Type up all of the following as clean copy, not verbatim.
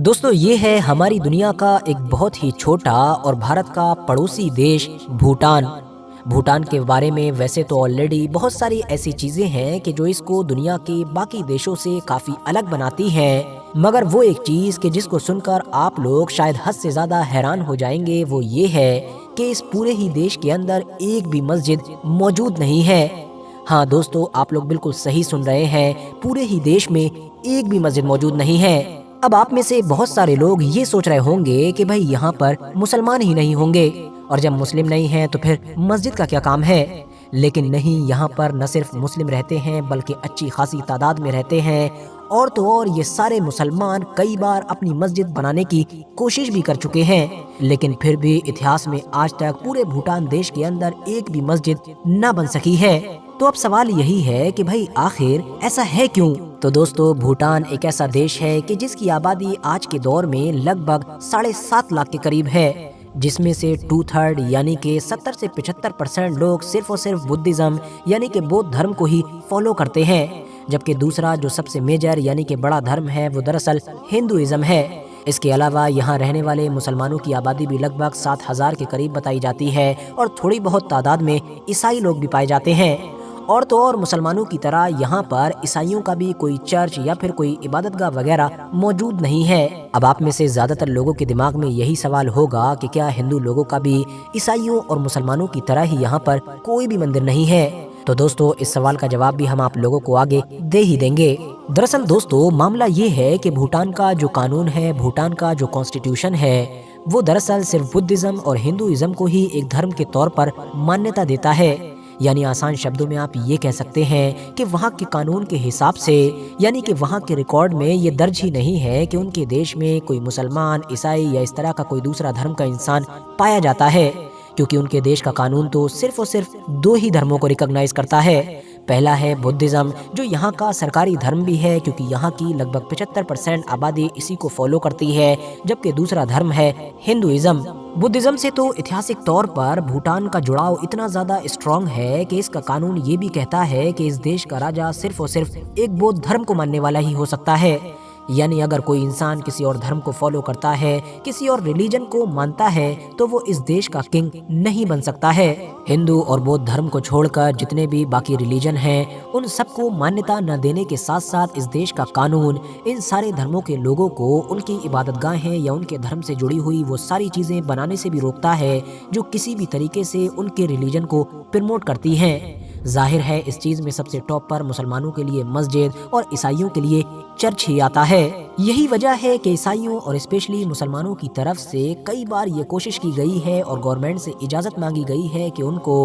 दोस्तों ये है हमारी दुनिया का एक बहुत ही छोटा और भारत का पड़ोसी देश भूटान। भूटान के बारे में वैसे तो ऑलरेडी बहुत सारी ऐसी चीजें हैं कि जो इसको दुनिया के बाकी देशों से काफी अलग बनाती हैं, मगर वो एक चीज कि जिसको सुनकर आप लोग शायद हद से ज्यादा हैरान हो जाएंगे वो ये है कि इस पूरे ही देश के अंदर एक भी मस्जिद मौजूद नहीं है। हाँ दोस्तों, आप लोग बिल्कुल सही सुन रहे हैं, पूरे ही देश में एक भी मस्जिद मौजूद नहीं है। अब आप में से बहुत सारे लोग ये सोच रहे होंगे कि भाई यहाँ पर मुसलमान ही नहीं होंगे, और जब मुस्लिम नहीं हैं तो फिर मस्जिद का क्या काम है। लेकिन नहीं, यहाँ पर न सिर्फ मुस्लिम रहते हैं बल्कि अच्छी खासी तादाद में रहते हैं, और तो और ये सारे मुसलमान कई बार अपनी मस्जिद बनाने की कोशिश भी कर चुके हैं, लेकिन फिर भी इतिहास में आज तक पूरे भूटान देश के अंदर एक भी मस्जिद न बन सकी है। तो अब सवाल यही है कि भाई आखिर ऐसा है क्यों? तो दोस्तों, भूटान एक ऐसा देश है कि जिसकी आबादी आज के दौर में लगभग 7.5 लाख के करीब है, जिसमें से 2/3 यानी कि 70 से 75% लोग सिर्फ और सिर्फ बुद्धिज्म यानी कि बौद्ध धर्म को ही फॉलो करते हैं, जबकि दूसरा जो सबसे मेजर यानी कि बड़ा धर्म है वो दरअसल हिंदुइज्म है। इसके अलावा यहाँ रहने वाले मुसलमानों की आबादी भी लगभग 7,000 के करीब बताई जाती है, और थोड़ी बहुत तादाद में ईसाई लोग भी पाए जाते हैं। और तो और मुसलमानों की तरह यहाँ पर ईसाइयों का भी कोई चर्च या फिर कोई इबादतगाह वगैरह मौजूद नहीं है। अब आप में से ज्यादातर लोगों के दिमाग में यही सवाल होगा कि क्या हिंदू लोगों का भी ईसाइयों और मुसलमानों की तरह ही यहाँ पर कोई भी मंदिर नहीं है? तो दोस्तों, इस सवाल का जवाब भी हम आप लोगों को आगे दे ही देंगे। दरअसल दोस्तों, मामला ये है कि भूटान का जो कानून है, भूटान का जो कॉन्स्टिट्यूशन है, वो दरअसल सिर्फ बुद्धिज्म और हिंदुइज्म को ही एक धर्म के तौर पर मान्यता देता है। यानी आसान शब्दों में आप ये कह सकते हैं कि वहाँ के कानून के हिसाब से, यानी कि वहाँ के रिकॉर्ड में ये दर्ज ही नहीं है कि उनके देश में कोई मुसलमान, ईसाई या इस तरह का कोई दूसरा धर्म का इंसान पाया जाता है, क्योंकि उनके देश का कानून तो सिर्फ और सिर्फ 2 ही धर्मों को रिकॉग्नाइज करता है। पहला है बुद्धिज्म, जो यहाँ का सरकारी धर्म भी है क्योंकि यहाँ की लगभग 75% आबादी इसी को फॉलो करती है, जबकि दूसरा धर्म है हिंदुइज्म। बुद्धिज्म से तो ऐतिहासिक तौर पर भूटान का जुड़ाव इतना ज्यादा स्ट्रॉन्ग है कि इसका कानून ये भी कहता है कि इस देश का राजा सिर्फ और सिर्फ एक बौद्ध धर्म को मानने वाला ही हो सकता है। यानी अगर कोई इंसान किसी और धर्म को फॉलो करता है, किसी और रिलीजन को मानता है, तो वो इस देश का किंग नहीं बन सकता है। हिंदू और बौद्ध धर्म को छोड़कर जितने भी बाकी रिलीजन हैं, उन सबको मान्यता न देने के साथ साथ इस देश का कानून इन सारे धर्मों के लोगों को उनकी इबादतगाहें या उनके धर्म से जुड़ी हुई वो सारी चीजें बनाने से भी रोकता है जो किसी भी तरीके से उनके रिलीजन को प्रमोट करती हैं। जाहिर है इस चीज में सबसे टॉप पर मुसलमानों के लिए मस्जिद और ईसाइयों के लिए चर्च ही आता है। यही वजह है कि ईसाइयों और स्पेशली मुसलमानों की तरफ से कई बार ये कोशिश की गई है और गवर्नमेंट से इजाज़त मांगी गई है कि उनको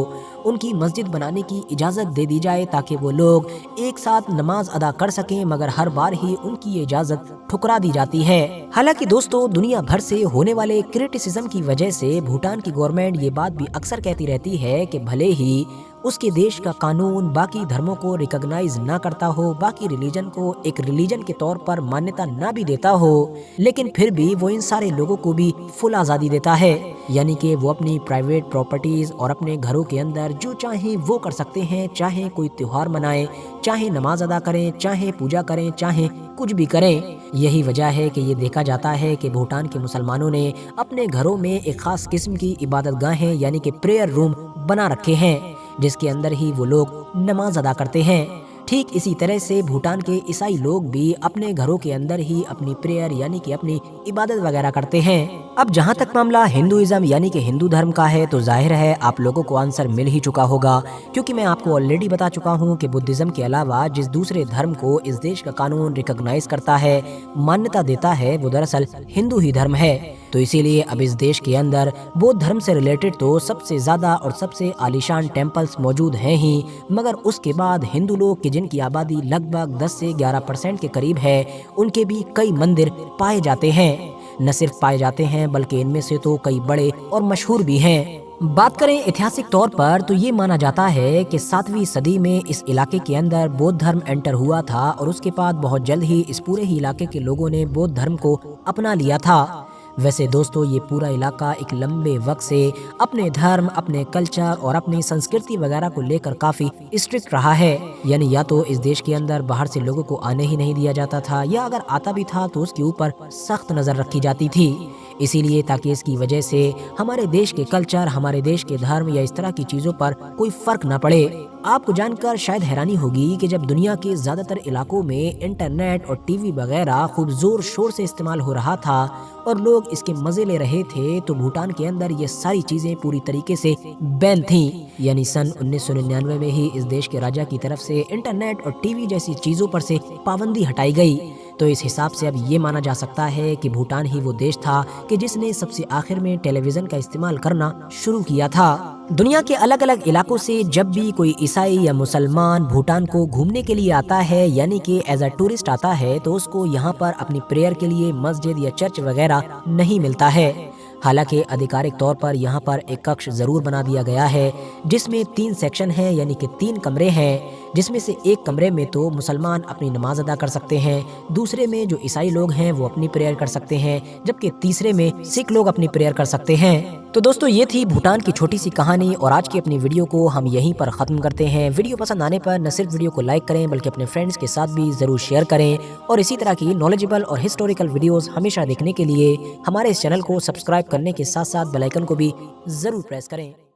उनकी मस्जिद बनाने की इजाज़त दे दी जाए ताकि वो लोग एक साथ नमाज अदा कर सकें, मगर हर बार ही उनकी ये इजाज़त ठुकरा दी जाती है। हालांकि दोस्तों, दुनिया भर से होने वाले क्रिटिसिज्म की वजह से भूटान की गवर्नमेंट ये बात भी अक्सर कहती रहती है कि भले ही उसके देश का कानून बाकी धर्मों को रिकॉग्नाइज ना करता हो, बाकी रिलीजन को एक रिलीजन के तौर पर मान्यता ना भी देता हो, लेकिन फिर भी वो इन सारे लोगों को भी फुल आज़ादी देता है। यानी कि वो अपनी प्राइवेट प्रॉपर्टीज और अपने घरों के अंदर जो चाहे वो कर सकते हैं, चाहे कोई त्योहार मनाएं, चाहे नमाज अदा करें, चाहे पूजा करें, चाहे कुछ भी करें। यही वजह है कि ये देखा जाता है कि भूटान के मुसलमानों ने अपने घरों में एक खास किस्म की इबादतगाहें यानी कि प्रेयर रूम बना रखे हैं, जिसके अंदर ही वो लोग नमाज अदा करते हैं। ठीक इसी तरह से भूटान के ईसाई लोग भी अपने घरों के अंदर ही अपनी प्रेयर यानी कि अपनी इबादत वगैरह करते हैं। अब जहाँ तक मामला हिंदुइज्म यानी कि हिंदू धर्म का है, तो जाहिर है आप लोगों को आंसर मिल ही चुका होगा, क्योंकि मैं आपको ऑलरेडी बता चुका हूँ कि बुद्धिज्म के अलावा जिस दूसरे धर्म को इस देश का कानून रिकॉग्नाइज करता है, मान्यता देता है, वो दरअसल हिंदू ही धर्म है। तो इसीलिए अब इस देश के अंदर बौद्ध धर्म से रिलेटेड तो सबसे ज्यादा और सबसे आलीशान टेम्पल्स मौजूद हैं ही, मगर उसके बाद हिंदू लोग जिनकी आबादी लगभग 10 से 11% के करीब है, उनके भी कई मंदिर पाए जाते हैं। न सिर्फ पाए जाते हैं बल्कि इनमें से तो कई बड़े और मशहूर भी हैं। बात करें ऐतिहासिक तौर पर तो ये माना जाता है कि 7वीं सदी में इस इलाके के अंदर बौद्ध धर्म एंटर हुआ था, और उसके बाद बहुत जल्द ही इस पूरे ही इलाके के लोगों ने बौद्ध धर्म को अपना लिया था। वैसे दोस्तों ये पूरा इलाका एक लंबे वक्त से अपने धर्म, अपने कल्चर और अपनी संस्कृति वगैरह को लेकर काफ़ी स्ट्रिक्ट रहा है। यानी या तो इस देश के अंदर बाहर से लोगों को आने ही नहीं दिया जाता था, या अगर आता भी था तो उसके ऊपर सख्त नज़र रखी जाती थी। इसीलिए ताकि इसकी वजह से हमारे देश के कल्चर, हमारे देश के धर्म या इस तरह की चीज़ों पर कोई फ़र्क ना पड़े। आपको जानकर शायद हैरानी होगी कि जब दुनिया के ज़्यादातर इलाकों में इंटरनेट और टीवी वगैरह खूब ज़ोर शोर से इस्तेमाल हो रहा था और लोग इसके मज़े ले रहे थे, तो भूटान के अंदर ये सारी चीज़ें पूरी तरीके से बैन थीं। यानी सन 1999 में ही इस देश के राजा की तरफ से इंटरनेट और टीवी जैसी चीज़ों पर से पाबंदी हटाई गई। तो इस हिसाब से अब ये माना जा सकता है कि भूटान ही वो देश था कि जिसने सबसे आखिर में टेलीविज़न का इस्तेमाल करना शुरू किया था। दुनिया के अलग अलग इलाकों से जब भी कोई ईसाई या मुसलमान भूटान को घूमने के लिए आता है, यानी कि एज अ टूरिस्ट आता है, तो उसको यहाँ पर अपनी प्रेयर के लिए मस्जिद या चर्च वगैरह नहीं मिलता है। हालांकि आधिकारिक तौर पर यहाँ पर एक कक्ष ज़रूर बना दिया गया है जिसमें 3 सेक्शन हैं, यानी कि 3 कमरे हैं, जिसमें से एक कमरे में तो मुसलमान अपनी नमाज अदा कर सकते हैं, दूसरे में जो ईसाई लोग हैं वो अपनी प्रेयर कर सकते हैं, जबकि तीसरे में सिख लोग अपनी प्रेयर कर सकते हैं। तो दोस्तों ये थी भूटान की छोटी सी कहानी, और आज की अपनी वीडियो को हम यहीं पर ख़त्म करते हैं। वीडियो पसंद आने पर न सिर्फ वीडियो को लाइक करें बल्कि अपने फ्रेंड्स के साथ भी ज़रूर शेयर करें, और इसी तरह की नॉलेजेबल और हिस्टोरिकल वीडियोस हमेशा देखने के लिए हमारे इस चैनल को सब्सक्राइब करने के साथ साथ बेल आइकन को भी ज़रूर प्रेस करें।